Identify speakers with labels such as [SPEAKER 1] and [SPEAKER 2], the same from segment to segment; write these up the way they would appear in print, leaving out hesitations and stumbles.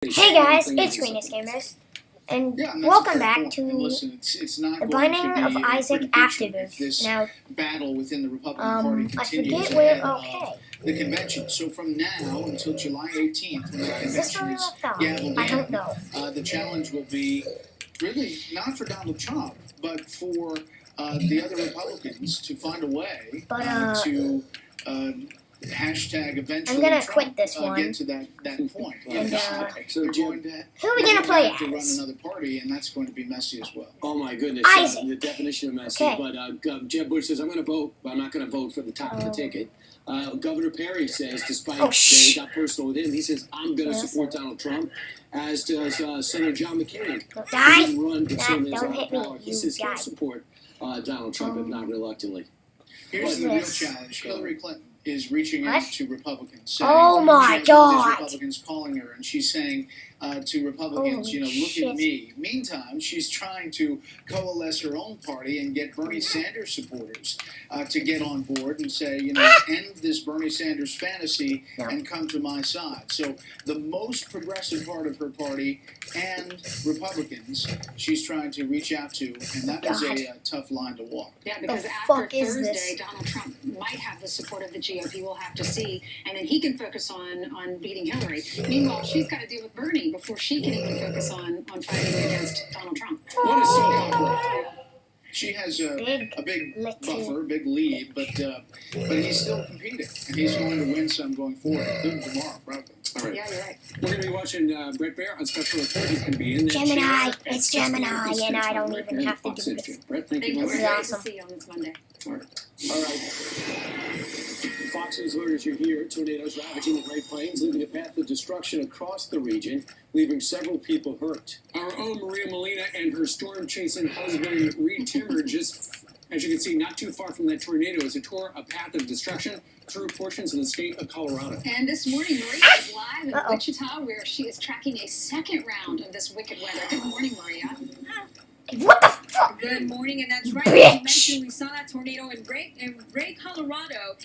[SPEAKER 1] Hey guys, it's Greenish Gamers, and welcome back to the Binding of Isaac Afterbirth. Now, I forget where, okay.
[SPEAKER 2] The convention. So from now until July 18th, when the convention is
[SPEAKER 1] gaveled I don't know.
[SPEAKER 2] The challenge will be really not for Donald Trump, but for the other Republicans to find a way to hashtag eventually
[SPEAKER 1] I'm gonna
[SPEAKER 2] Trump,
[SPEAKER 1] quit this one.
[SPEAKER 2] Get to that point.
[SPEAKER 1] And,
[SPEAKER 2] so we're going to
[SPEAKER 1] who are we gonna play
[SPEAKER 2] have to run
[SPEAKER 1] as?
[SPEAKER 2] another party, and that's going to be messy as well.
[SPEAKER 3] Oh my goodness,
[SPEAKER 1] Isaac.
[SPEAKER 3] the definition of messy.
[SPEAKER 1] Okay.
[SPEAKER 3] But Jeb Bush says, I'm going to vote, but I'm not going to vote for the top of the ticket. Governor Perry says, despite they got personal with him, he says, I'm going to support Donald Trump, as does Senator John McCain.
[SPEAKER 1] Die!
[SPEAKER 3] Don't
[SPEAKER 1] hit me,
[SPEAKER 3] he says he'll support Donald Trump, if not reluctantly.
[SPEAKER 2] Here's the real challenge. Hillary Clinton is reaching out to Republicans.
[SPEAKER 1] Oh my God!
[SPEAKER 2] Republicans calling her, and she's saying to Republicans, look at me. Meantime, she's trying to coalesce her own party and get Bernie Sanders supporters to get on board and say, end this Bernie Sanders fantasy and come to my side. So the most progressive part of her party and Republicans she's trying to reach out to, and that is a tough line to walk.
[SPEAKER 4] Yeah, because after Thursday, Donald Trump might have the support of the GOP. We'll have to see, and then he can focus on beating Hillary. Meanwhile, she's got to deal with Bernie before she can even focus on fighting against Donald Trump.
[SPEAKER 3] What a so
[SPEAKER 2] She has a big buffer, big lead, but he's still competing, and he's going to win some going forward, including tomorrow, probably.
[SPEAKER 3] All right.
[SPEAKER 4] Yeah, you're right.
[SPEAKER 3] We're going to be watching Brett Baer on Special Report. He's going to be in there.
[SPEAKER 1] Gemini, it's Gemini, and I don't even have to do this.
[SPEAKER 3] Brett, thank you.
[SPEAKER 4] We're glad to see you on this Monday.
[SPEAKER 3] All right. Fox News lawyers are here. Tornadoes ravaging the Great Plains, leaving a path of destruction across the region, leaving several people hurt. Our own Maria Molina and her storm-chasing husband, Reed Timmer, just, as you can see, not too far from that tornado as it tore a path of destruction through portions of the state of Colorado.
[SPEAKER 4] And this morning, Maria is live in Wichita, where she is tracking a second round of this wicked weather. Good morning, Maria.
[SPEAKER 1] What the fuck?
[SPEAKER 5] Good morning, and that's right.
[SPEAKER 1] Bitch.
[SPEAKER 5] As you mentioned, we saw that tornado in Ray, Colorado,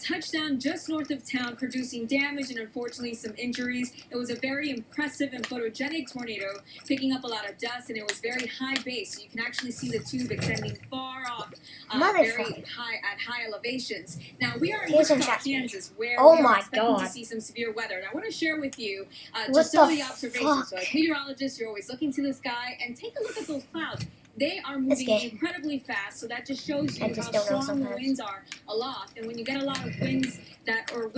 [SPEAKER 5] touchdown just north of town, producing damage and unfortunately some injuries. It was a very impressive and photogenic tornado, picking up a lot of dust, and it was very high base, so you can actually see the tube extending far off, very high at high elevations. Now we are in Wichita, Kansas, where we are expecting to see some severe weather. And I want to share with you just some of the observations. So as meteorologists, you're always looking to the sky and take a look at those clouds. They are moving incredibly fast, so that just shows you how strong the winds are aloft. And when you get a lot of winds that are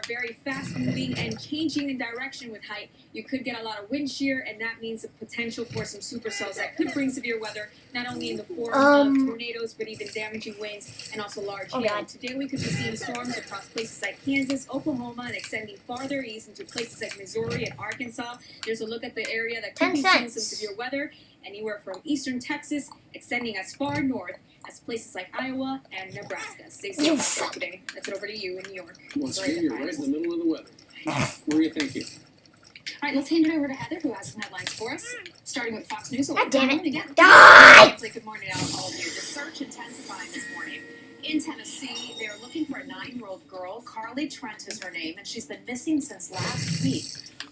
[SPEAKER 5] very fast moving and changing in direction with height, you could get a lot of wind shear, and that means the potential for some supercells that could bring severe weather, not only in the form of tornadoes, but even damaging winds and also large hail. Today we could be seeing storms across places like Kansas, Oklahoma, and extending farther east into places like Missouri and Arkansas. There's a look at the area that could be seeing some severe weather, anywhere from eastern Texas, extending as far north as places like Iowa and Nebraska. Stay safe for today. That's it over to you in New York.
[SPEAKER 3] Once again, you're right in the middle of the weather. Maria, thank you.
[SPEAKER 4] All right, let's hand it over to Heather, who has some headlines for us. Starting with Fox News.
[SPEAKER 1] God damn it.
[SPEAKER 4] Again.
[SPEAKER 1] Die!
[SPEAKER 4] Good morning to all of you. The search intensifying this morning. In Tennessee, they're looking for a 9-year-old girl. Carly Trent is her name, and she's been missing since last week.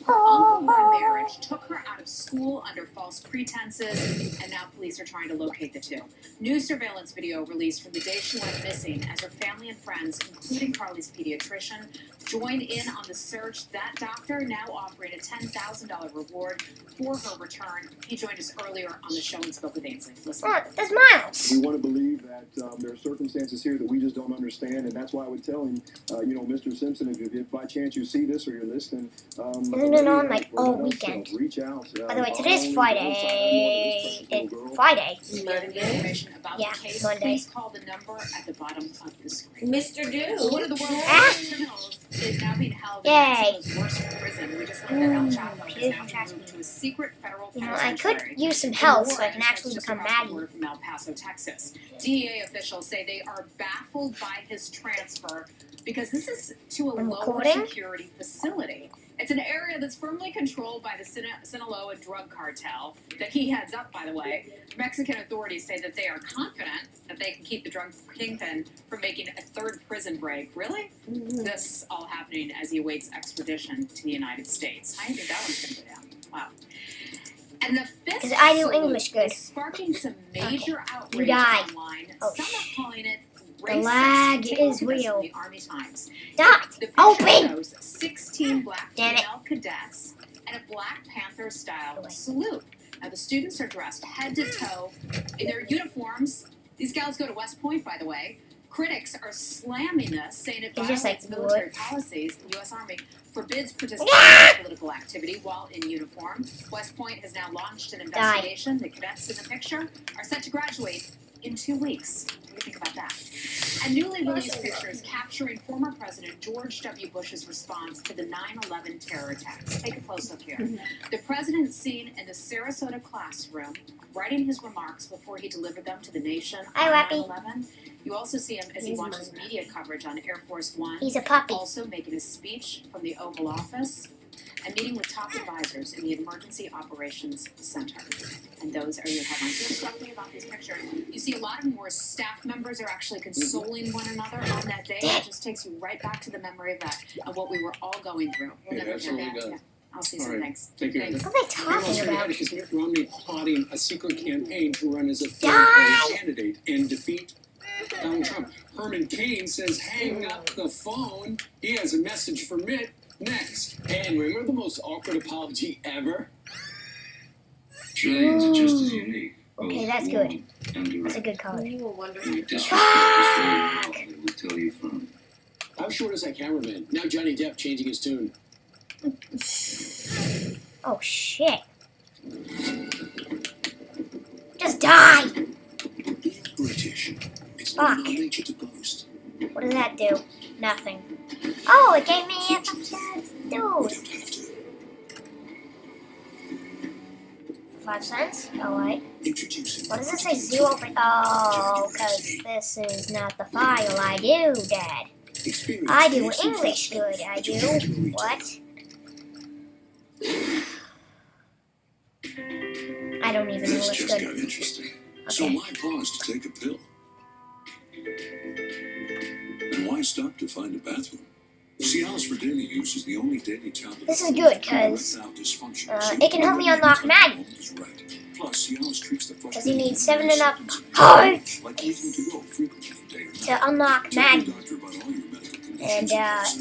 [SPEAKER 4] Her uncle who in marriage took her out of school under false pretenses, and now police are trying to locate the two. New surveillance video released from the day she went missing as her family and friends, including Carly's pediatrician, joined in on the search. That doctor now offering a $10,000 reward for her return. He joined us earlier on the show and spoke with Ainsley. Listen.
[SPEAKER 1] Look, there's Miles.
[SPEAKER 6] We want to believe that there are circumstances here that we just don't understand, and that's why I would tell him, Mr. Simpson, if by chance you see this or you're listening,
[SPEAKER 1] on like all weekend.
[SPEAKER 6] Reach out.
[SPEAKER 1] By the way, today's Friday. Friday.
[SPEAKER 4] Information about the case,
[SPEAKER 1] Monday.
[SPEAKER 4] please call the number at the bottom of the screen.
[SPEAKER 5] Mr. Doo.
[SPEAKER 4] One of the world's worst criminals is now being held in Mexico's worst prison. We just learned that El Chapo is now moved to a secret federal penitentiary.
[SPEAKER 1] I could use some help so I can actually become Maggie.
[SPEAKER 4] From El Paso, Texas. DEA officials say they are baffled by his transfer because this is to a lower security facility. It's an area that's firmly controlled by the Sinaloa drug cartel that he heads up, by the way. Mexican authorities say that they are confident that they can keep the drug kingpin from making a third prison break. Really? This all happening as he awaits extradition to the United States. How do you think that one's going to go down? And the fifth
[SPEAKER 1] Because I do
[SPEAKER 4] salute
[SPEAKER 1] English good.
[SPEAKER 4] is sparking some major outrage
[SPEAKER 1] You died.
[SPEAKER 4] online.
[SPEAKER 1] Oh,
[SPEAKER 4] Some are calling it
[SPEAKER 1] the
[SPEAKER 4] racist.
[SPEAKER 1] lag
[SPEAKER 4] Take a look
[SPEAKER 1] is
[SPEAKER 4] at this
[SPEAKER 1] real.
[SPEAKER 4] from the Army Times.
[SPEAKER 1] Dot.
[SPEAKER 4] The picture
[SPEAKER 1] Open.
[SPEAKER 4] shows 16 black
[SPEAKER 1] Damn it.
[SPEAKER 4] female cadets and a Black Panther-style
[SPEAKER 1] Away.
[SPEAKER 4] salute. Now, the students are dressed head to toe in their uniforms. These gals go to West Point, by the way. Critics are slamming this, saying it
[SPEAKER 1] It's just
[SPEAKER 4] violates
[SPEAKER 1] like,
[SPEAKER 4] military
[SPEAKER 1] what?
[SPEAKER 4] policies. The U.S. Army forbids participation in political activity while in uniform. West Point has now launched an investigation. The cadets in the picture are set to graduate in 2 weeks. What do you think about that? A newly released pictures capturing former President George W. Bush's response to the 9/11 terror attacks. Take a close look here. The president seen in the Sarasota classroom writing his remarks before he delivered them to the nation
[SPEAKER 1] Hi,
[SPEAKER 4] on
[SPEAKER 1] Rappy.
[SPEAKER 4] 9/11. You also see him as he watches media coverage on Air Force One.
[SPEAKER 1] He's a puppy.
[SPEAKER 4] Also making a speech from the Oval Office and meeting with top advisors in the Emergency Operations Center. And those are your headlines. What struck me about these pictures, you see a lot of them where staff members are actually consoling one another on that day. It just takes you right back to the memory of that, of what we were all going through. We'll
[SPEAKER 3] It
[SPEAKER 4] never
[SPEAKER 3] absolutely
[SPEAKER 4] forget.
[SPEAKER 3] does.
[SPEAKER 4] Yeah. I'll see you
[SPEAKER 3] All
[SPEAKER 4] soon.
[SPEAKER 3] right.
[SPEAKER 4] Thanks.
[SPEAKER 3] Take care.
[SPEAKER 4] Thanks.
[SPEAKER 1] What are they talking about?
[SPEAKER 3] Is Mitt Romney plotting a secret campaign to run as a
[SPEAKER 1] Die!
[SPEAKER 3] third-party candidate and defeat Donald Trump. Herman Cain says, hang up the phone. He has a message for Mitt next. And remember the most awkward apology ever?
[SPEAKER 7] Trillions are just as unique.
[SPEAKER 1] Okay, that's
[SPEAKER 7] both
[SPEAKER 1] good.
[SPEAKER 7] warm and direct.
[SPEAKER 1] That's a good color.
[SPEAKER 7] You disrespect the they will tell you from.
[SPEAKER 3] How short is that cameraman? Now Johnny Depp changing his tune.
[SPEAKER 1] Oh, shit. Just die.
[SPEAKER 7] British. It's
[SPEAKER 1] Fuck.
[SPEAKER 7] not in our nature to boast.
[SPEAKER 1] What does that do? Nothing. Oh, it gave me a
[SPEAKER 7] We
[SPEAKER 1] dude.
[SPEAKER 7] don't have to.
[SPEAKER 1] 5 cents? Alright.
[SPEAKER 7] Introducing.
[SPEAKER 1] What does it say? 0 for... Oh, because this is not the file I do, Dad.
[SPEAKER 7] Experience
[SPEAKER 1] I do
[SPEAKER 7] the
[SPEAKER 1] English good, I do. What? I don't even know
[SPEAKER 7] This
[SPEAKER 1] what's
[SPEAKER 7] just got
[SPEAKER 1] good.
[SPEAKER 7] interesting. So
[SPEAKER 1] Okay.
[SPEAKER 7] why pause to take a pill? And why stop to find a bathroom? Cialis for daily use is the only daily tablet.
[SPEAKER 1] This is good, 'cause, it can help me unlock Maggie.
[SPEAKER 7] Plus, Cialis treats the
[SPEAKER 1] Because he needs 7 and up hearts
[SPEAKER 7] like using to go frequently daily.
[SPEAKER 1] to unlock
[SPEAKER 7] Tell your
[SPEAKER 1] Maggie.
[SPEAKER 7] doctor about all your medical conditions
[SPEAKER 1] And,
[SPEAKER 7] ask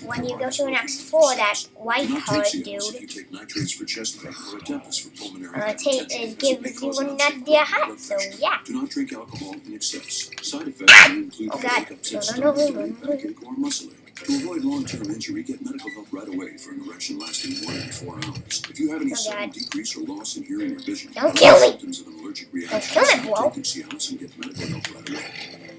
[SPEAKER 7] for
[SPEAKER 1] When you go
[SPEAKER 7] products
[SPEAKER 1] to an
[SPEAKER 7] for
[SPEAKER 1] X4, that white
[SPEAKER 7] Do not
[SPEAKER 1] heart
[SPEAKER 7] take Cialis
[SPEAKER 1] dude,
[SPEAKER 7] if you take nitrates for chest pain or Adeptus for pulmonary
[SPEAKER 1] it
[SPEAKER 7] hypertension,
[SPEAKER 1] gives
[SPEAKER 7] as it may
[SPEAKER 1] you
[SPEAKER 7] cause
[SPEAKER 1] an
[SPEAKER 7] an upset
[SPEAKER 1] idea
[SPEAKER 7] blood
[SPEAKER 1] heart, so
[SPEAKER 7] pressure.
[SPEAKER 1] yeah.
[SPEAKER 7] Do not drink alcohol in excess. Side effects may include
[SPEAKER 1] Oh, God.
[SPEAKER 7] headache, upset
[SPEAKER 1] No,
[SPEAKER 7] stomach,
[SPEAKER 1] no,
[SPEAKER 7] fatigue, backache, or muscle ache. To avoid long-term injury, get medical help right away for an erection lasting more than 4 hours. If you have any
[SPEAKER 1] Oh,
[SPEAKER 7] sudden
[SPEAKER 1] God.
[SPEAKER 7] decrease or loss in hearing or vision,
[SPEAKER 1] Don't kill me.
[SPEAKER 7] symptoms of an allergic reaction,
[SPEAKER 1] kill me,
[SPEAKER 7] stop
[SPEAKER 1] bro.
[SPEAKER 7] taking Cialis and get medical help right away.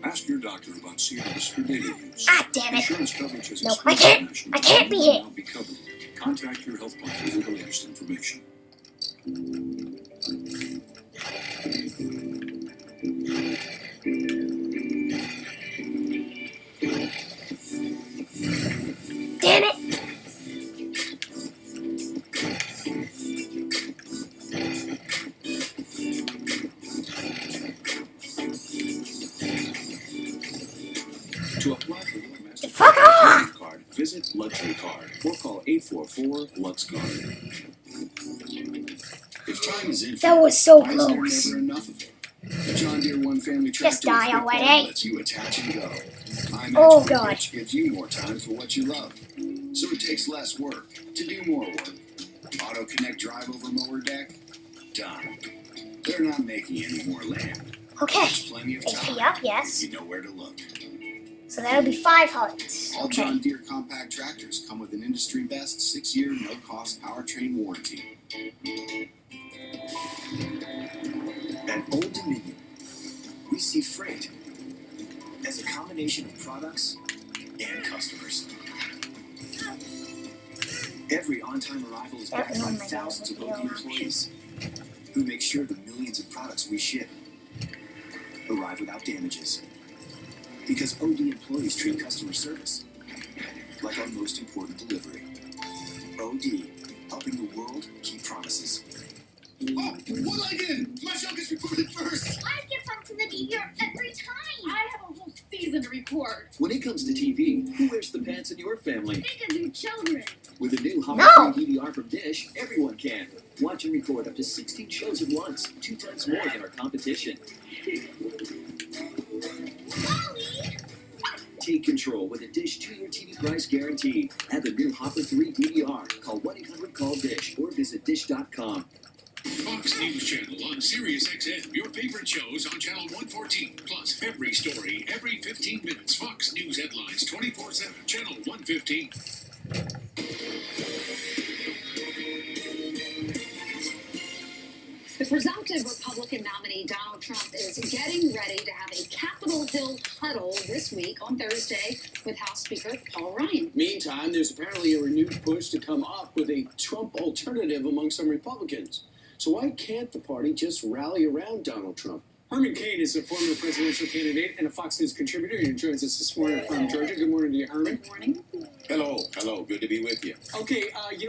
[SPEAKER 7] Ask your doctor about Cialis for daily use.
[SPEAKER 1] Ah, damn it.
[SPEAKER 7] Insurance coverage has
[SPEAKER 1] No,
[SPEAKER 7] excluded
[SPEAKER 1] I can't.
[SPEAKER 7] national
[SPEAKER 1] I can't be
[SPEAKER 7] coverage
[SPEAKER 1] hit.
[SPEAKER 7] will not be covered. Contact your health plan for the latest information.
[SPEAKER 1] Damn it!
[SPEAKER 3] To apply for your Master
[SPEAKER 1] Fuck off!
[SPEAKER 3] card, visit Luxury Card or call 844-LUX-CARD.
[SPEAKER 7] If time is infinite,
[SPEAKER 1] That was so
[SPEAKER 7] why is there
[SPEAKER 1] close.
[SPEAKER 7] never enough of it? The John Deere One Family
[SPEAKER 1] Just
[SPEAKER 7] Tractor
[SPEAKER 1] die
[SPEAKER 7] with Quick
[SPEAKER 1] already.
[SPEAKER 7] Load lets you attach and go. iMatch
[SPEAKER 1] Oh,
[SPEAKER 7] Quick
[SPEAKER 1] God.
[SPEAKER 7] Hitch gives you more time for what you love. So it takes less work to do more work. Auto Connect drive over mower deck? Done. They're not making any more land.
[SPEAKER 1] Okay.
[SPEAKER 7] There's plenty of
[SPEAKER 1] HP
[SPEAKER 7] time.
[SPEAKER 1] up, yes.
[SPEAKER 7] You know where to look.
[SPEAKER 1] So that'll be 5 hearts.
[SPEAKER 7] All
[SPEAKER 1] Okay.
[SPEAKER 7] John Deere compact tractors come with an industry best 6-year no-cost powertrain warranty.
[SPEAKER 8] At Old Dominion, we see freight as a combination of products and customers. Every on-time arrival is backed by thousands of OD employees who make sure the millions of products we ship arrive without damages. Because OD employees treat customer service like our most important delivery. OD, helping the world keep promises.
[SPEAKER 7] Oh, what I did? My show gets recorded first.
[SPEAKER 9] I get something to the DVR every time. I have a whole season to record.
[SPEAKER 8] When it comes to TV, who wears the pants in your family?
[SPEAKER 9] They can do children.
[SPEAKER 8] With a new
[SPEAKER 1] No.
[SPEAKER 8] holiday DVR from Dish, everyone can can. Watch and record up to 16 shows at once, 2 times more than our competition. Take control with a Dish 2-year TV price guarantee. Add the new Hopper 3 DVR. Call 1-800-CALL-DISH or visit dish.com.
[SPEAKER 10] Fox News Channel on Sirius XM. Your favorite shows on Channel 114. Plus, every story, every 15 minutes. Fox News headlines 24/7. Channel 115.
[SPEAKER 4] The presumptive Republican nominee Donald Trump is getting ready to have a Capitol Hill huddle this week on Thursday with House Speaker Paul Ryan.
[SPEAKER 3] Meantime, there's apparently a renewed push to come up with a Trump alternative among some Republicans. So why can't the party just rally around Donald Trump? Herman Cain is a former presidential candidate and a Fox News contributor. He joins us this morning from Georgia. Good morning to you, Herman.
[SPEAKER 4] Good morning.
[SPEAKER 2] Hello. Good to be with you.
[SPEAKER 3] Okay,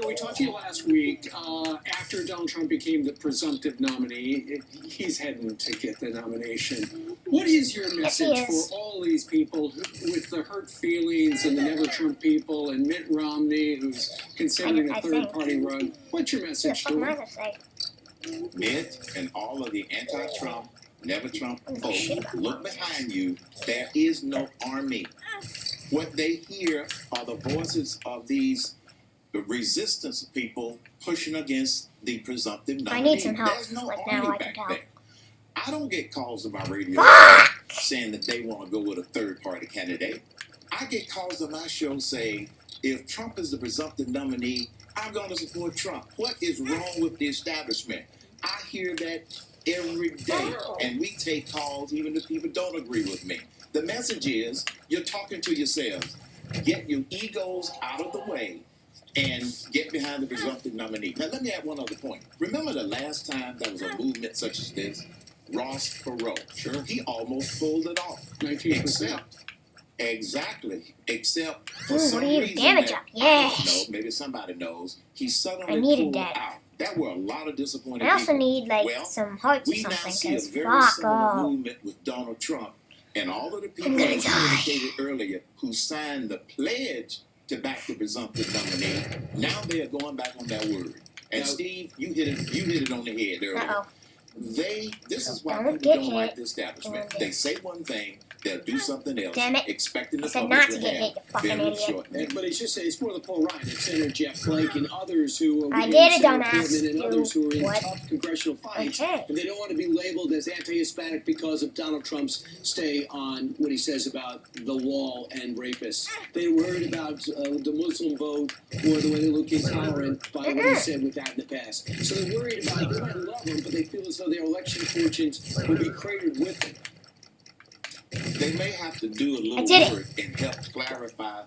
[SPEAKER 3] we talked to you last week after Donald Trump became the presumptive nominee. He's heading to get the nomination. What is your message for all these people with the hurt feelings and the Never Trump people and Mitt Romney, who's considering a third-party run? What's your message to them?
[SPEAKER 11] Mitt and all of the anti-Trump, Never Trump folks, look behind you. There is no army. What they hear are the voices of these resistance people pushing against the presumptive nominee.
[SPEAKER 1] I need some help.
[SPEAKER 11] There's no
[SPEAKER 1] Like
[SPEAKER 11] army
[SPEAKER 1] now I
[SPEAKER 11] back
[SPEAKER 1] can tell.
[SPEAKER 11] there. I don't get calls on my radio saying that they want to go with a third-party candidate. I get calls on my show saying, if Trump is the presumptive nominee, I'm going to support Trump. What is wrong with the establishment? I hear that every day, and we take calls even if people don't agree with me. The message is, you're talking to yourselves. Get your egos out of the way and get behind the presumptive nominee. Now, let me add one other point. Remember the last time there was a movement such as this? Ross Perot. Sure. He almost pulled it off.
[SPEAKER 3] 19%.
[SPEAKER 11] Except for some reason
[SPEAKER 1] damage
[SPEAKER 11] that
[SPEAKER 1] up. Yes.
[SPEAKER 11] I don't know, maybe somebody knows, he
[SPEAKER 1] I
[SPEAKER 11] suddenly
[SPEAKER 1] needed
[SPEAKER 11] pulled
[SPEAKER 1] that.
[SPEAKER 11] out. There were a lot of disappointed
[SPEAKER 1] I also
[SPEAKER 11] people.
[SPEAKER 1] need some hearts or
[SPEAKER 11] We now
[SPEAKER 1] something,
[SPEAKER 11] see a
[SPEAKER 1] because
[SPEAKER 11] very
[SPEAKER 1] fuck
[SPEAKER 11] similar
[SPEAKER 1] off.
[SPEAKER 11] movement with Donald Trump and all of the people
[SPEAKER 1] I'm
[SPEAKER 11] that
[SPEAKER 1] gonna die.
[SPEAKER 11] indicated earlier who signed the pledge to back the presumptive nominee. Now they are going back on their word. And Steve, you hit it on the head earlier. This is why people don't like the establishment. They say one thing, they'll do something else,
[SPEAKER 1] Damn it.
[SPEAKER 11] expecting the
[SPEAKER 1] I said
[SPEAKER 11] public
[SPEAKER 1] not to
[SPEAKER 11] to
[SPEAKER 1] get
[SPEAKER 11] have
[SPEAKER 1] hit, you fucking
[SPEAKER 11] very
[SPEAKER 1] idiot.
[SPEAKER 11] short memory.
[SPEAKER 3] But it's more the Paul Ryan, it's Senator Jeff Flake and others who are
[SPEAKER 1] I
[SPEAKER 3] within
[SPEAKER 1] did it,
[SPEAKER 3] Senate
[SPEAKER 1] dumbass.
[SPEAKER 3] Portman and others who are in
[SPEAKER 1] What?
[SPEAKER 3] tough congressional fights.
[SPEAKER 1] Okay.
[SPEAKER 3] And they don't want to be labeled as anti-Hispanic because of Donald Trump's stay on what he says about the wall and rapists. They're worried about the Muslim vote or the way they look intolerant by what he said with that in the past. So they're worried about, they might love him, but they feel as though their election fortunes will be cratered with him.
[SPEAKER 11] They may have to do a
[SPEAKER 1] I
[SPEAKER 11] little
[SPEAKER 1] did it.
[SPEAKER 11] work and help clarify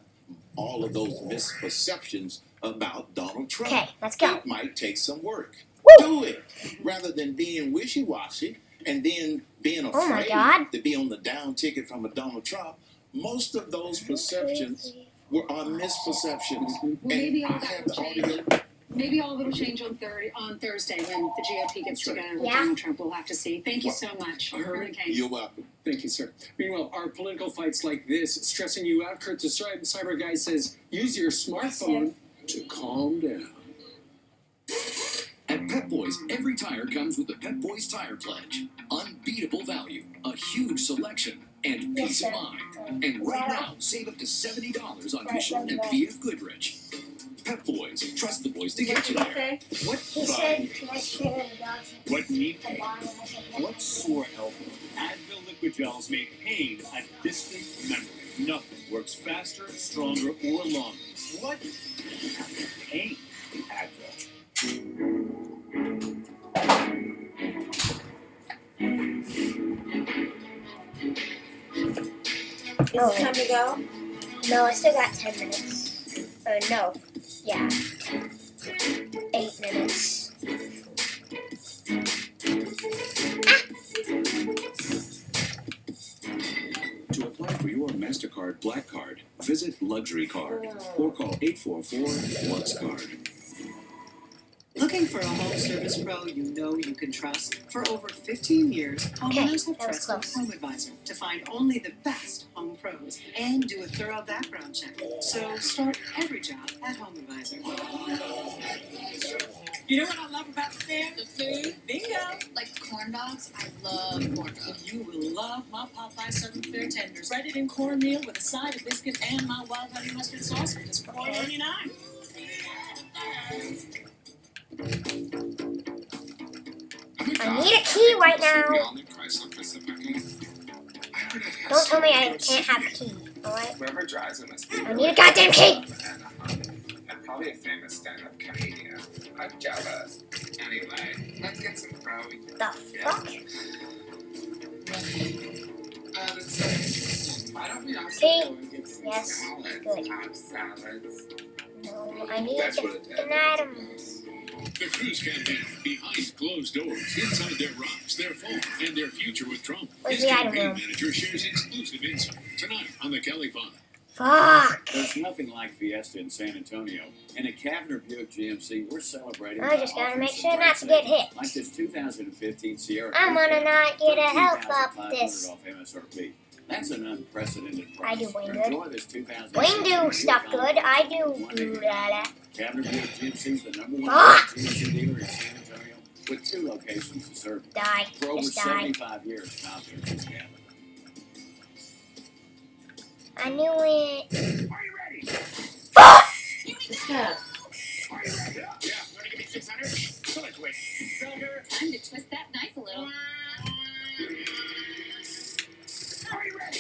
[SPEAKER 11] all of those misperceptions about Donald Trump.
[SPEAKER 1] Okay, let's go.
[SPEAKER 11] It might take some work.
[SPEAKER 1] Woo!
[SPEAKER 11] Do it rather than being wishy-washy and then being
[SPEAKER 1] Oh my
[SPEAKER 11] afraid
[SPEAKER 1] God.
[SPEAKER 11] to be on the down ticket from a Donald Trump. Most of those perceptions are misperceptions.
[SPEAKER 4] Well, maybe all
[SPEAKER 11] I
[SPEAKER 4] that
[SPEAKER 11] have
[SPEAKER 4] will
[SPEAKER 11] the
[SPEAKER 4] change.
[SPEAKER 11] audio.
[SPEAKER 4] Maybe all of it'll change on Thursday when the GOP gets together with
[SPEAKER 1] Yeah.
[SPEAKER 4] Donald Trump. We'll have to see. Thank you so much. Herman Cain.
[SPEAKER 11] You're welcome.
[SPEAKER 3] Thank you, sir. Meanwhile, are political fights like this stressing you out? Kurt the Cyber Guy says, use your smartphone to calm down.
[SPEAKER 8] At Pep Boys, every tire comes with the Pep Boys Tire Pledge. Unbeatable value, a huge selection, and peace of mind. And right now, save up to $70 on Michelin and PF Goodrich. Pep Boys, trust the boys to get you there.
[SPEAKER 11] What
[SPEAKER 1] He said,
[SPEAKER 10] What need? What sore elbow? Advil liquid gels make pain a distant memory. Nothing works faster, stronger, or longer. What? Pain. Advil.
[SPEAKER 1] Is it time to go? No, I still got 10 minutes. No. Yeah. 8 minutes.
[SPEAKER 8] To apply for your MasterCard Black Card, visit Luxury Card or call 844-LUX-CARD.
[SPEAKER 12] Looking for a home service pro you know you can trust? For over 15 years, homeowners have
[SPEAKER 1] that was
[SPEAKER 12] trusted
[SPEAKER 1] close.
[SPEAKER 12] HomeAdvisor to find only the best home pros and do a thorough background check. So start every job at HomeAdvisor. You know what I love about the fair? The food. Bingo.
[SPEAKER 9] Like corn dogs? I love corn dogs.
[SPEAKER 12] You will love my Popeye Southern Fair tenders. Breaded in cornmeal with a side of biscuit and my wild honey mustard sauce for just $4.99.
[SPEAKER 1] I need a key right now. Don't tell me I can't have a key, alright?
[SPEAKER 13] Whoever drives it must be
[SPEAKER 1] I need a goddamn key!
[SPEAKER 13] And probably a famous stand-up comedian. I'm jealous. Anyway, let's get some pro.
[SPEAKER 1] The fuck?
[SPEAKER 13] Why don't we also
[SPEAKER 1] See?
[SPEAKER 13] go and get some
[SPEAKER 1] Yes,
[SPEAKER 13] salads?
[SPEAKER 1] good.
[SPEAKER 13] Hot salads.
[SPEAKER 1] No, I need
[SPEAKER 13] That's
[SPEAKER 1] to
[SPEAKER 13] what it
[SPEAKER 1] get an items.
[SPEAKER 10] The Cruise Campaign, behind closed doors, inside their rocks, their fall, and their future with Trump.
[SPEAKER 1] Where's
[SPEAKER 10] His
[SPEAKER 1] the item
[SPEAKER 10] campaign
[SPEAKER 1] room?
[SPEAKER 10] manager shares exclusive insight tonight on the Kelly Fund.
[SPEAKER 1] Fuck!
[SPEAKER 3] There's nothing like Fiesta in San Antonio. And at Kavner Buick GMC, we're celebrating.
[SPEAKER 1] I just gotta make sure not to get hit.
[SPEAKER 3] Like this 2015 Sierra.
[SPEAKER 1] I'm gonna not get a health up this.
[SPEAKER 3] $14,500 off MSRP. That's an unprecedented price.
[SPEAKER 1] I do wing good.
[SPEAKER 3] Enjoy this 2015
[SPEAKER 1] Wing do stuff good. I do that.
[SPEAKER 3] Kavner Buick GMC is the #1
[SPEAKER 1] Fuck!
[SPEAKER 3] GMC dealer in San Antonio with 2 locations to serve.
[SPEAKER 1] Die.
[SPEAKER 3] For over
[SPEAKER 1] Just die.
[SPEAKER 3] 75 years, confidence is Kavner.
[SPEAKER 1] I knew it.
[SPEAKER 13] Are you ready?
[SPEAKER 1] Fuck!
[SPEAKER 12] What's that?
[SPEAKER 13] Are you ready? Yeah, want to give me 600? So let's wait. Silver.
[SPEAKER 9] Time to twist that knife a little.
[SPEAKER 13] Are you ready?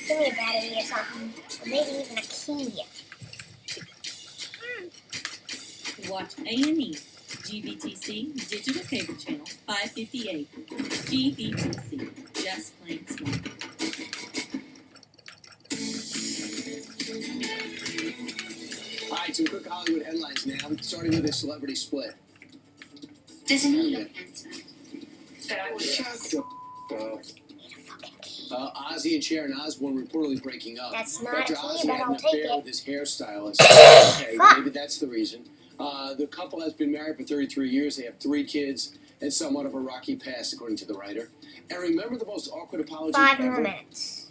[SPEAKER 1] Give me a battery or something. Or maybe even a key.
[SPEAKER 14] Watch A&E, GBTC, Digital Cable Channel 558. GBTC, just plain smart.
[SPEAKER 3] All right, some quick Hollywood headlines now, starting with a celebrity split.
[SPEAKER 9] Doesn't he?
[SPEAKER 3] Ozzy and Sharon Osbourne reportedly breaking up.
[SPEAKER 1] That's not
[SPEAKER 3] After
[SPEAKER 1] a key,
[SPEAKER 3] Ozzy
[SPEAKER 1] but
[SPEAKER 3] had
[SPEAKER 1] I'll
[SPEAKER 3] an
[SPEAKER 1] take
[SPEAKER 3] affair
[SPEAKER 1] it.
[SPEAKER 3] with his hairstylist. Okay,
[SPEAKER 1] Fuck.
[SPEAKER 3] maybe that's the reason. The couple has been married for 33 years. They have 3 kids and somewhat of a rocky past, according to the writer. And remember the most awkward apology
[SPEAKER 1] 5
[SPEAKER 3] ever?
[SPEAKER 1] more minutes.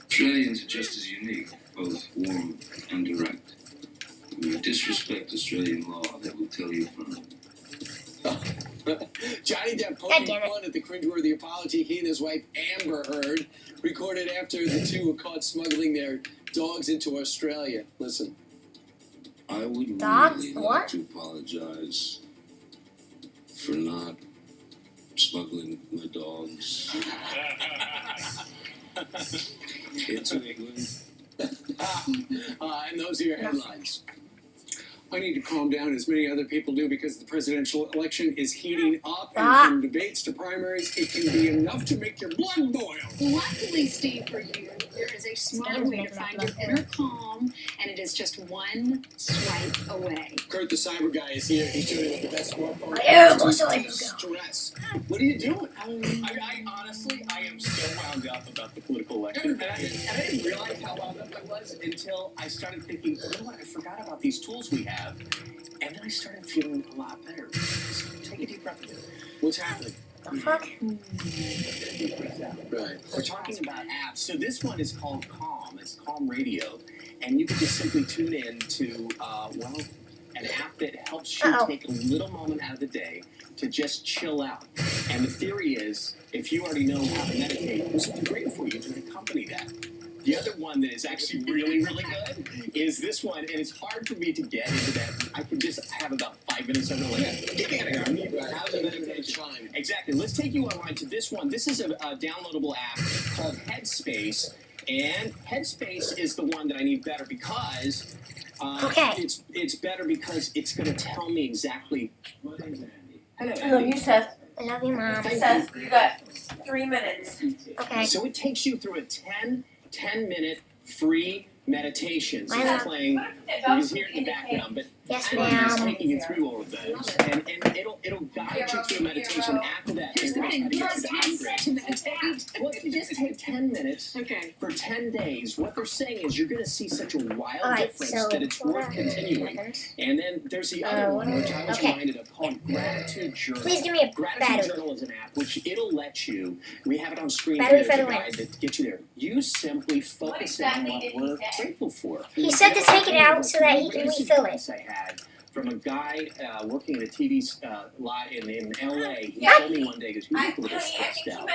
[SPEAKER 15] Australians are just as unique, both warm and direct. When you disrespect Australian law, they will tell you from.
[SPEAKER 3] Johnny Depp poking fun at the cringeworthy apology he and his wife Amber Heard recorded after the two were caught smuggling their dogs into Australia. Listen.
[SPEAKER 15] I would
[SPEAKER 1] Dogs?
[SPEAKER 15] really
[SPEAKER 1] What?
[SPEAKER 15] like to apologize for not smuggling my dogs into England.
[SPEAKER 3] And those are your headlines. I need to calm down, as many other people do, because the presidential election is heating up, and from debates to primaries, it can be enough to make your blood boil.
[SPEAKER 4] Luckily, Steve, for you, there is a smart way to find your inner calm, and it is just one swipe away.
[SPEAKER 3] Kurt, the cyber guy, is here. He's doing it with the best scorecard. Stress. What are you doing?
[SPEAKER 16] I honestly, I am so wound up about the political election. And I didn't realize how wound up I was until I started thinking, you know what, I forgot about these tools we have. And then I started feeling a lot better. So take a deep breath.
[SPEAKER 3] What's happening?
[SPEAKER 1] The fuck?
[SPEAKER 3] Right.
[SPEAKER 16] We're talking about apps. So this one is called Calm. It's Calm Radio. And you can just simply tune in to, an app that helps you take a little moment out of the day to just chill out. And the theory is, if you already know how to meditate, this would be great for you to accompany that. The other one that is actually really, really good is this one, and it's hard for me to get into that. I can just have about 5 minutes of it. Get me out of here. How's a meditation? Exactly. Let's take you online to this one. This is a downloadable app called Headspace, and Headspace is the one that I need better because it's better because it's going to tell me exactly. Hello.
[SPEAKER 17] Hello, you Seth.
[SPEAKER 1] I love you, Mom.
[SPEAKER 17] Seth, you got 3 minutes.
[SPEAKER 1] Okay.
[SPEAKER 16] So it takes you through a 10-minute free meditation. So
[SPEAKER 1] My
[SPEAKER 16] it's
[SPEAKER 1] love.
[SPEAKER 16] playing, you can hear it in the background, but
[SPEAKER 1] Yes,
[SPEAKER 16] it's
[SPEAKER 1] ma'am.
[SPEAKER 16] taking you through all of those. And it'll guide you through meditation after that.
[SPEAKER 4] Here's the thing,
[SPEAKER 16] How to get
[SPEAKER 4] it's
[SPEAKER 16] to the
[SPEAKER 4] to meditate.
[SPEAKER 16] well, just take 10 minutes for 10 days. What they're saying is you're going to see such a wild difference that it's worth continuing. And then there's the other one, which I was reminded of, called Gratitude Journal.
[SPEAKER 1] Please give me a
[SPEAKER 16] Gratitude Journal is an app which it'll let you, we have it on screen here, there's a guide that gets you there. You simply focus on what we're grateful for.
[SPEAKER 1] He said to take it out so that he can refill it.
[SPEAKER 16] I had from a guy working at a TV lot in L.A. He told me one day, because you look a little stressed out.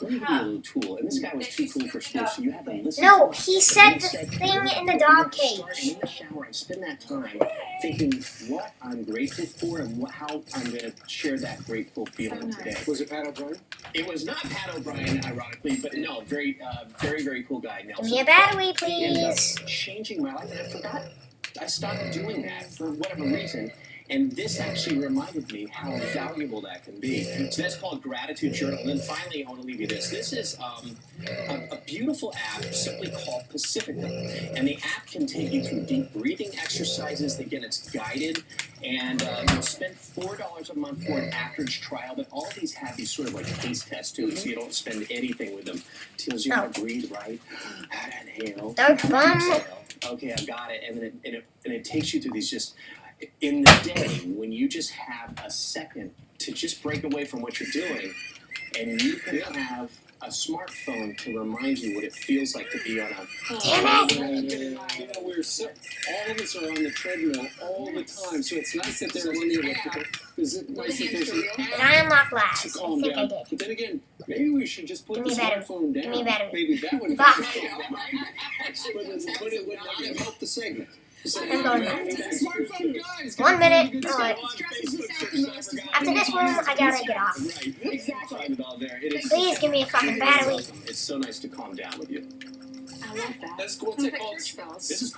[SPEAKER 16] Let me give you a little tool. And this guy was too cool for school, so you have to listen.
[SPEAKER 1] No, he said the thing in the dog cage.
[SPEAKER 16] In the shower, I spend that time thinking what I'm grateful for and how I'm going to share that grateful feeling today.
[SPEAKER 3] Was it Pat O'Brien?
[SPEAKER 16] It was not Pat O'Brien, ironically, but no, very, very cool guy. Nelson.
[SPEAKER 1] Give me a battery,
[SPEAKER 16] He ended up
[SPEAKER 1] please.
[SPEAKER 16] changing my life, and I forgot. I stopped doing that for whatever reason, and this actually reminded me how valuable that can be. So that's called Gratitude Journal. And then finally, I want to leave you this. This is a beautiful app simply called Pacifica, and the app can take you through deep breathing exercises. Again, it's guided, and you'll spend $4 a month for an average trial, but all of these have these sort of like taste tests too, so you don't spend anything with them. Tells you how to breathe right, how to inhale, exhale. Okay, I got it. And it takes you through these just, in the day, when you just have a second to just break away from what you're doing, and you can have a smartphone to remind you what it feels like to be on a...
[SPEAKER 1] Damn it!
[SPEAKER 3] You know, all of us are on the treadmill all the time, so it's nice that they're on the elliptical. Is it nice that there's an
[SPEAKER 1] Did I unlock last? I
[SPEAKER 3] calm
[SPEAKER 1] think
[SPEAKER 3] down?
[SPEAKER 1] I did.
[SPEAKER 3] But then again, maybe we should just put
[SPEAKER 1] Give
[SPEAKER 3] the
[SPEAKER 1] me a battery.
[SPEAKER 3] smartphone down.
[SPEAKER 1] Give me a battery.
[SPEAKER 3] Maybe that would
[SPEAKER 1] Fuck.
[SPEAKER 3] But it would not have helped the segment.
[SPEAKER 1] I'm going back.
[SPEAKER 3] Smartphone guys.
[SPEAKER 1] 1 minute. Alright. After this room, I gotta get off.
[SPEAKER 16] Right, exactly.
[SPEAKER 1] Please give me a fucking battery.
[SPEAKER 16] It's so nice to calm down with you.
[SPEAKER 4] I love that.
[SPEAKER 3] That's cool. What's it called?
[SPEAKER 16] This is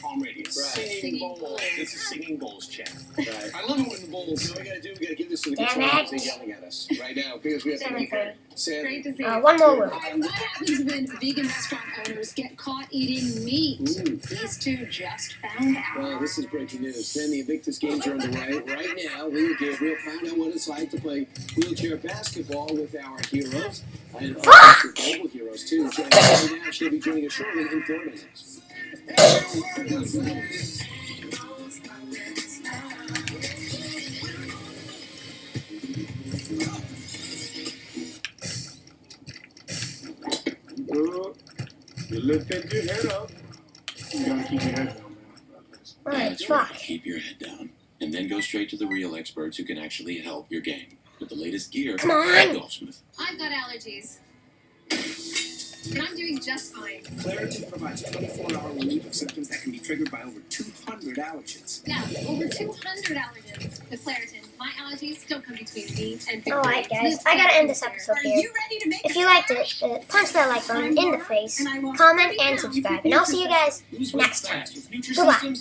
[SPEAKER 16] Calm Radio.
[SPEAKER 3] Right.
[SPEAKER 16] Singing Bowls. This is Singing Bowls channel.
[SPEAKER 3] Right. I love it when the Bulls. You know what we gotta do? We gotta give this to the
[SPEAKER 1] Damn
[SPEAKER 3] controllers.
[SPEAKER 1] it.
[SPEAKER 3] They're yelling at us right now because we have to be sad.
[SPEAKER 9] Great to see.
[SPEAKER 1] One more room.
[SPEAKER 9] What happens when vegan restaurant owners get caught eating meat?
[SPEAKER 4] These two just found out.
[SPEAKER 3] Well, this is breaking news. Then the Invictus Games are underway. Right now, we and Gabriel found out what it's like to play wheelchair basketball with our heroes. And our global heroes, too. Joining us right now, she'll be joining us shortly in 4 minutes. You lifted your head up. You gotta keep your head down, man.
[SPEAKER 1] Alright, fuck.
[SPEAKER 11] Keep your head down, and then go straight to the real experts who can actually help your game with the latest gear.
[SPEAKER 1] Come on.
[SPEAKER 11] at Golfsmith.
[SPEAKER 9] I've got allergies. And I'm doing just fine.
[SPEAKER 8] Claritin provides 24-hour relief of symptoms that can be triggered by over 200 allergens.
[SPEAKER 9] Yeah, over 200 allergens with Claritin. My allergies don't come between me and
[SPEAKER 1] Alright, guys. I gotta end this episode here. If you liked it, punch that like button in the face, comment, and subscribe. And I'll see you guys next time. Goodbye.